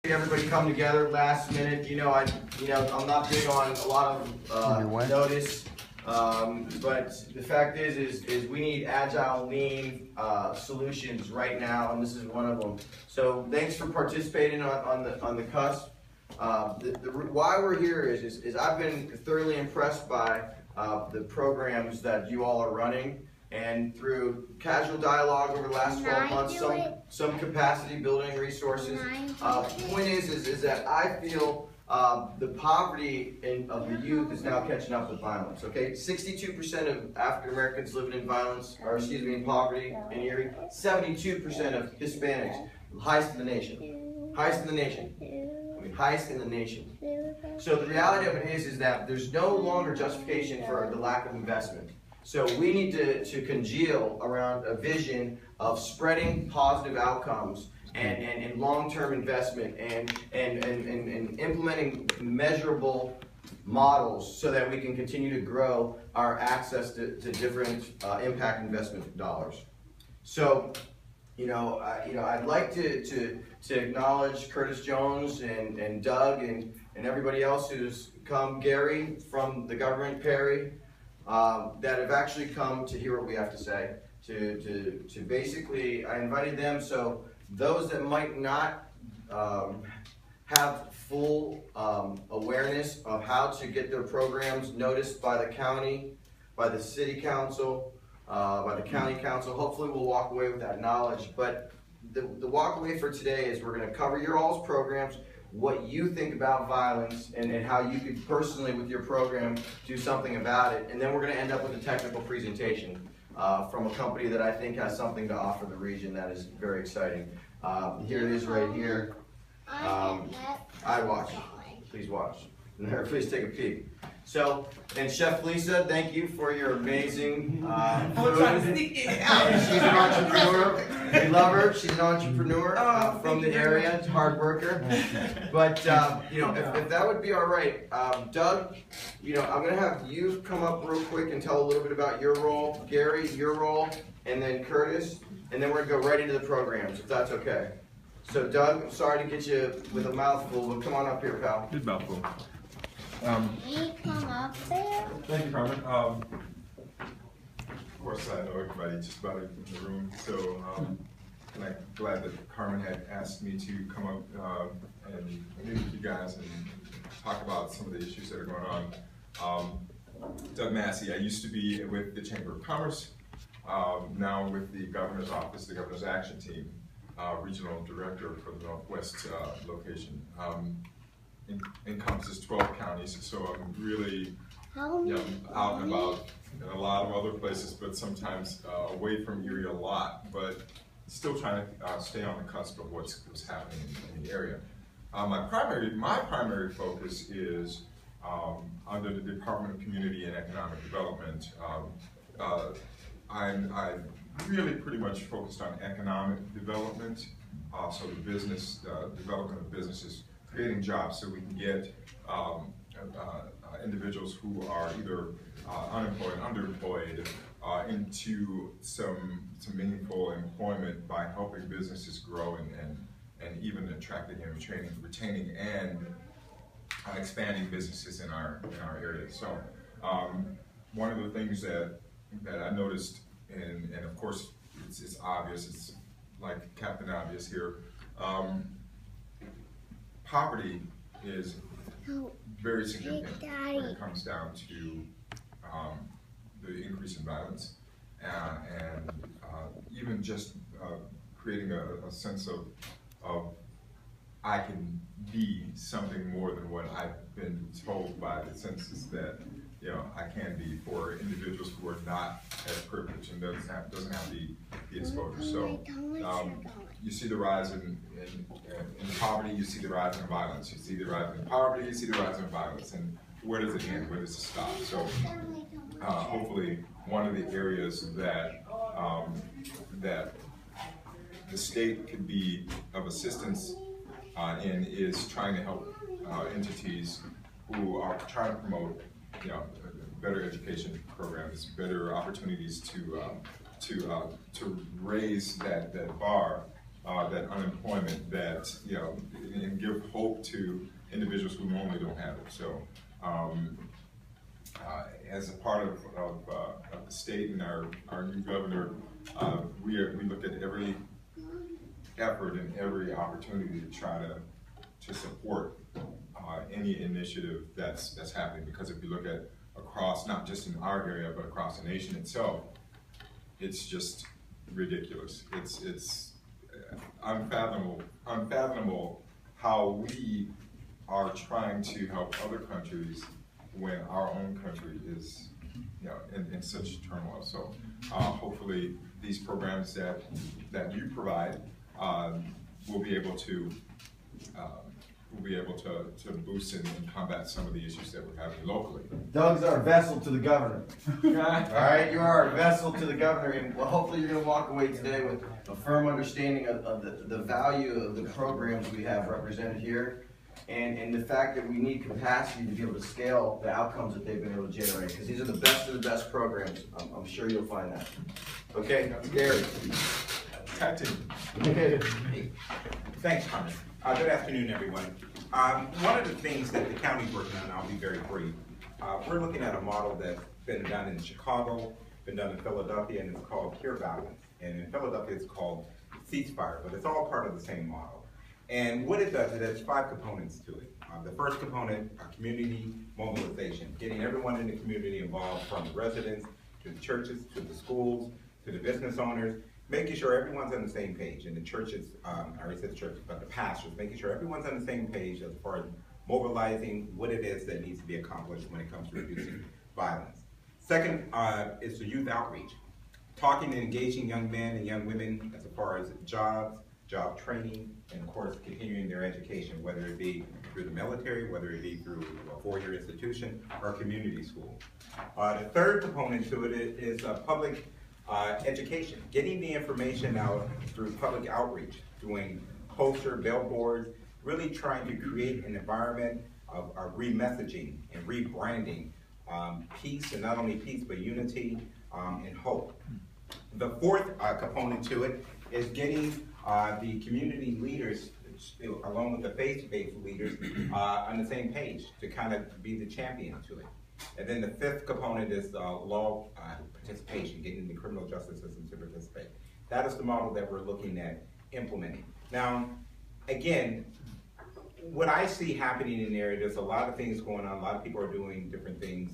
Everybody come together last minute. I'm not big on a lot of notice, but the fact is we need agile, lean solutions right now, and this is one of them. So thanks for participating on the cusp. Why we're here is I've been thoroughly impressed by the programs that you all are running. And through casual dialogue over the last 12 months, some capacity building resources. The point is that I feel the poverty of the youth is now catching up with violence. Okay, 62% of African Americans living in in poverty in Erie. 72% of Hispanics, highest in the nation. Highest in the nation. I mean, highest in the nation. So the reality of it is that there's no longer justification for the lack of investment. So we need to congeal around a vision of spreading positive outcomes and long-term investment and implementing measurable models so that we can continue to grow our access to different impact investment dollars. So, I'd like to acknowledge Curtis Jones and Doug and everybody else who's come, Gary from the government, Perry, that have actually come to hear what we have to say. To basically, I invited them so those that might not have full awareness of how to get their programs noticed by the county, by the city council, by the county council, hopefully we'll walk away with that knowledge. But the walk away for today is we're going to cover your all's programs, what you think about violence, and how you could personally with your program do something about it. And then we're going to end up with a technical presentation from a company that I think has something to offer the region that is very exciting. Here it is right here. I watch. Please watch. Please take a peek. So, and Chef Lisa, thank you for your amazing food. She's an entrepreneur. We love her. She's an entrepreneur from the area, hard worker. But if that would be all right, Doug, I'm going to have you come up real quick and tell a little bit about your role, Gary, your role, and then Curtis, and then we're going to go right into the programs, if that's okay. So, Doug, I'm sorry to get you with a mouthful, but come on up here, pal. Good mouthful. Can you come up there? Thank you, Carmen. Of course, I know everybody just about in the room, so and I'm glad that Carmen had asked me to come up and meet with you guys and talk about some of the issues that are going on. Doug Massey, I used to be with the Chamber of Commerce, now with the Governor's Office, the Governor's Action Team, Regional Director for the Northwest location. Encompasses 12 counties, so I'm really out and about in a lot of other places, but sometimes away from Erie a lot, but still trying to stay on the cusp of what's happening in the area. My primary focus is under the Department of Community and Economic Development. I'm really pretty much focused on economic development, so the business development of businesses, creating jobs so we can get individuals who are either unemployed, underemployed, into some meaningful employment by helping businesses grow and even attracting and retaining and expanding businesses in our area. So one of the things that I noticed, and of course it's obvious, it's like Captain Obvious here, poverty is very significant when it comes down to the increase in violence and even just creating a sense of I can be something more than what I've been told by the census that I can be for individuals who are not as privileged and doesn't have the exposure. So you see the rise in poverty, you see the rise in violence. You see the rise in poverty, you see the rise in violence. And where does it end? Where does it stop? So hopefully one of the areas that that the state could be of assistance in is trying to help entities who are trying to promote better education programs, better opportunities to raise that bar that unemployment, that, and give hope to individuals who normally don't have it. So as a part of the state and our new governor, we look at every effort and every opportunity to try to support any initiative that's happening, because if you look at across, not just in our area, but across the nation itself, it's just ridiculous. It's unfathomable how we are trying to help other countries when our own country is, in such turmoil. So hopefully these programs that you provide will be able to boost and combat some of the issues that we're having locally. Doug's our vessel to the governor. All right, you are our vessel to the governor, and well, hopefully you're going to walk away today with a firm understanding of the value of the programs we have represented here, and the fact that we need capacity to be able to scale the outcomes that they've been able to generate, because these are the best of the best programs. I'm sure you'll find that. Okay, Gary. Thanks, Hunter. Good afternoon, everyone. One of the things that the county's working on, I'll be very brief, we're looking at a model that's been done in Chicago, been done in Philadelphia, and it's called Cure Balance. And in Philadelphia, it's called Ceasefire, but it's all part of the same model. And what it does, it has 5 components to it. The first component, community mobilization, getting everyone in the community involved, from the residents to the churches, to the schools, to the business owners, making sure everyone's on the same page. And the churches, I already said the churches, but the pastors, making sure everyone's on the same page as far as mobilizing what it is that needs to be accomplished when it comes to reducing violence. Second is the youth outreach, talking and engaging young men and young women as far as jobs, job training, and of course continuing their education, whether it be through the military, whether it be through a 4-year institution or community school. The third component to it is public education, getting the information out through public outreach, doing poster, billboards, really trying to create an environment of re-messaging and rebranding peace, and not only peace, but unity and hope. The fourth component to it is getting the community leaders, along with the faith-based leaders, on the same page to kind of be the champion to it. And then the fifth component is law participation, getting the criminal justice system to participate. That is the model that we're looking at implementing. Now, again, what I see happening in there, there's a lot of things going on, a lot of people are doing different things.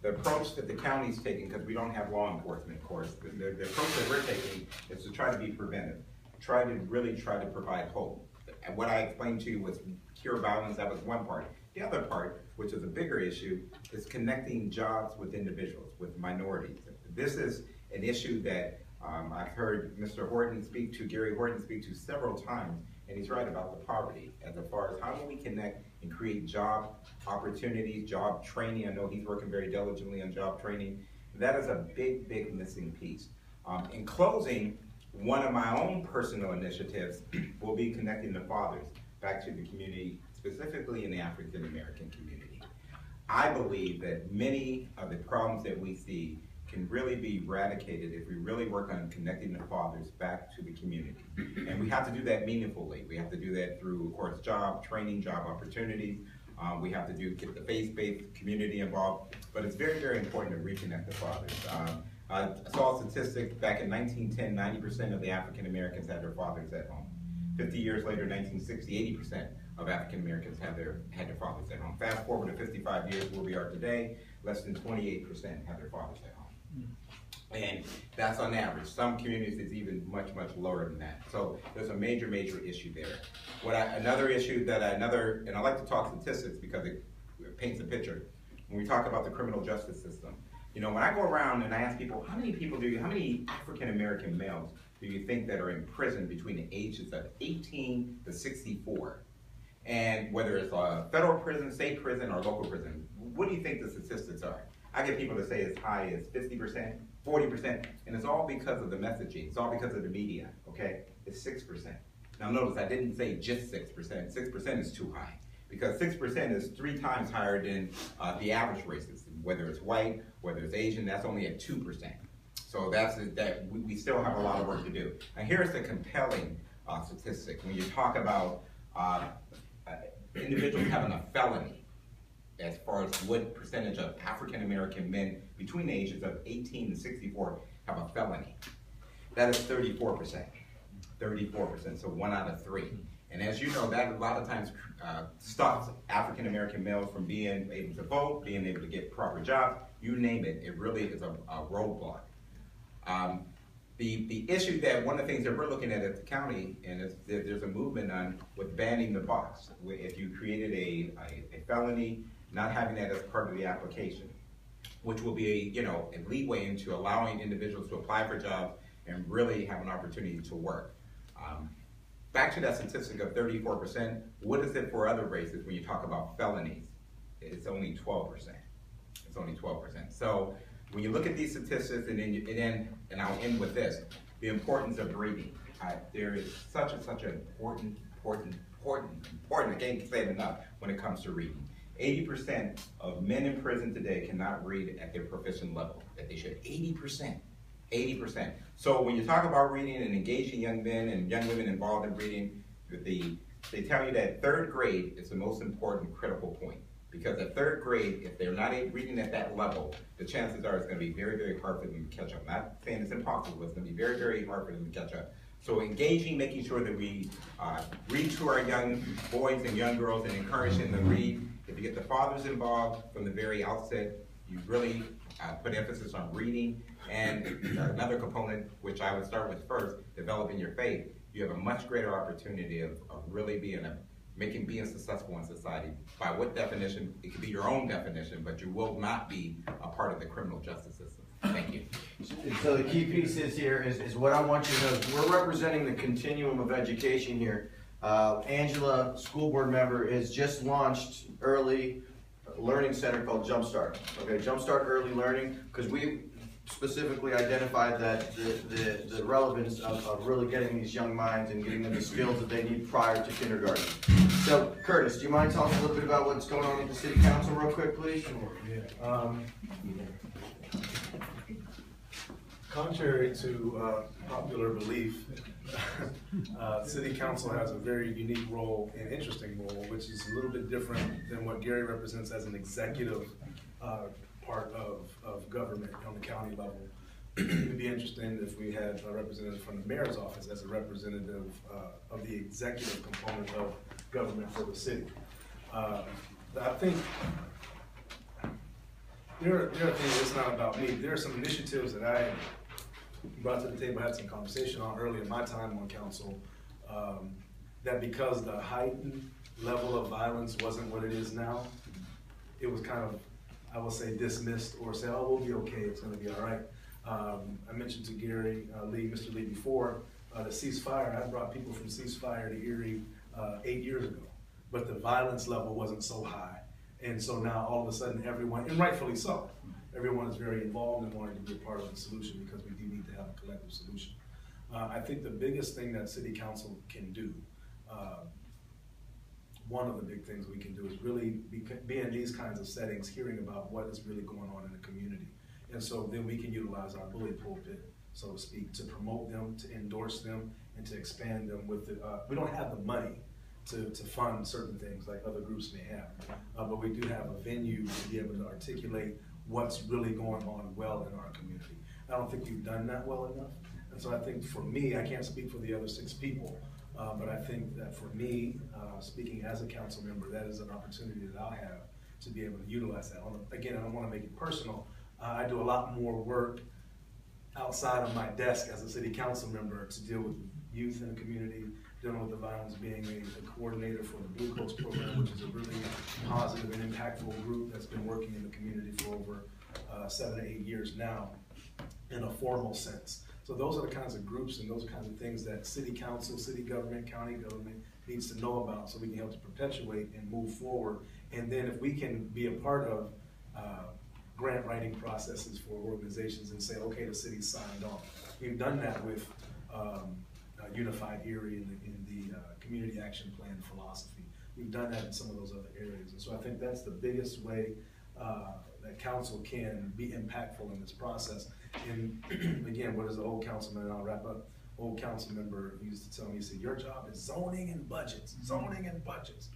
The approach that the county's taking, because we don't have law enforcement, of course, the approach that we're taking is to try to be preventive, try to provide hope. And what I explained to you was cure violence, that was one part. The other part, which is a bigger issue, is connecting jobs with individuals, with minorities. This is an issue that I've heard Mr. Horton speak to, Gary Horton speak to several times, and he's right about the poverty, as far as how do we connect and create job opportunities, job training. I know he's working very diligently on job training. That is a big, big missing piece. In closing, one of my own personal initiatives will be connecting the fathers back to the community, specifically in the African American community. I believe that many of the problems that we see can really be eradicated if we really work on connecting the fathers back to the community. And we have to do that meaningfully. We have to do that through, of course, job training, job opportunities. We have to get the faith-based community involved, but it's very, very important to reconnect the fathers. I saw a statistic back in 1910, 90% of the African Americans had their fathers at home. 50 years later, 1960, 80% of African Americans had their fathers at home. Fast forward to 55 years where we are today, less than 28% have their fathers at home. And that's on average. Some communities it's even much, much lower than that. So there's a major, major issue there. Another issue that and I like to talk statistics because it paints a picture. When we talk about the criminal justice system, you know, when I go around and I ask people, how many African American males do you think that are in prison between the ages of 18 to 64? And whether it's a federal prison, state prison, or local prison, what do you think the statistics are? I get people to say as high as 50%, 40%, and it's all because of the messaging. It's all because of the media, okay? It's 6%. Now notice I didn't say just 6%. 6% is too high because 6% is 3 times higher than the average races. Whether it's white, whether it's Asian, that's only at 2%. So we still have a lot of work to do. And here's the compelling statistic. When you talk about individuals having a felony, as far as what percentage of African American men between the ages of 18 and 64 have a felony, that is 34%. 34%, so 1 out of 3. And as you know, that a lot of times stops African American males from being able to vote, being able to get proper jobs, you name it, it really is a roadblock. The issue that one of the things that we're looking at the county, and there's a movement on with banning the box. If you created a felony, not having that as part of the application, which will be a leeway into allowing individuals to apply for jobs and really have an opportunity to work. Back to that statistic of 34%, what is it for other races when you talk about felonies? It's only 12%. It's only 12%. So when you look at these statistics, and I'll end with this, the importance of reading. There is such an important, I can't say it enough when it comes to reading. 80% of men in prison today cannot read at their proficient level that they should. 80%. 80%. So when you talk about reading and engaging young men and young women involved in reading, they tell you that 3rd grade is the most important critical point. Because at 3rd grade, if they're not reading at that level, the chances are it's going to be very, very hard for them to catch up. Not saying it's impossible, but it's going to be very, very hard for them to catch up. So engaging, making sure that we read to our young boys and young girls and encouraging them to read. If you get the fathers involved from the very outset, you really put emphasis on reading. And another component, which I would start with first, developing your faith, you have a much greater opportunity of really being successful in society. By what definition? It could be your own definition, but you will not be a part of the criminal justice system. Thank you. So the key piece is what I want you to know is we're representing the continuum of education here. Angela, school board member, has just launched early learning center called Jumpstart. Okay, Jumpstart Early Learning, because we specifically identified that the relevance of really getting these young minds and getting them the skills that they need prior to kindergarten. So, Curtis, do you mind talking a little bit about what's going on with the city council real quick, please? Sure, yeah. Contrary to popular belief, City Council has a very unique role and interesting role, which is a little bit different than what Gary represents as an executive part of government on the county level. It would be interesting if we had a representative from the mayor's office as a representative of the executive component of government for the city. I think there are things, it's not about me. There are some initiatives that I brought to the table, had some conversation on early in my time on council, that because the heightened level of violence wasn't what it is now, it was kind of, I will say, dismissed or say, oh, we'll be okay, it's gonna be all right. I mentioned to Gary Mr. Lee before, the ceasefire. I brought people from ceasefire to Erie 8 years ago, but the violence level wasn't so high. And so now all of a sudden everyone, and rightfully so, everyone is very involved and wanting to be a part of the solution because we do need to have a collective solution. I think the biggest thing that City Council can do, one of the big things we can do is really be in these kinds of settings, hearing about what is really going on in the community. And so then we can utilize our bully pulpit, so to speak, to promote them, to endorse them, and to expand them with the, we don't have the money to fund certain things like other groups may have, but we do have a venue to be able to articulate what's really going on well in our community. I don't think we've done that well enough. And so I think for me, I can't speak for the other 6 people, but I think that for me, speaking as a council member, that is an opportunity that I'll have to be able to utilize that. Again, I don't want to make it personal. I do a lot more work outside of my desk as a city council member to deal with youth in the community, dealing with the violence, being a coordinator for the Blue Coats program, which is a really positive and impactful group that's been working in the community for over 7 to 8 years now in a formal sense. So those are the kinds of groups and those kinds of things that city council, city government, county government needs to know about so we can help to perpetuate and move forward. And then if we can be a part of grant writing processes for organizations and say, okay, the city's signed on. We've done that with Unified Erie in the Community Action Plan philosophy. We've done that in some of those other areas. And so I think that's the biggest way that council can be impactful in this process. And again, what is the old councilman, and I'll wrap up, old council member used to tell me, he said, your job is zoning and budgets, zoning and budgets.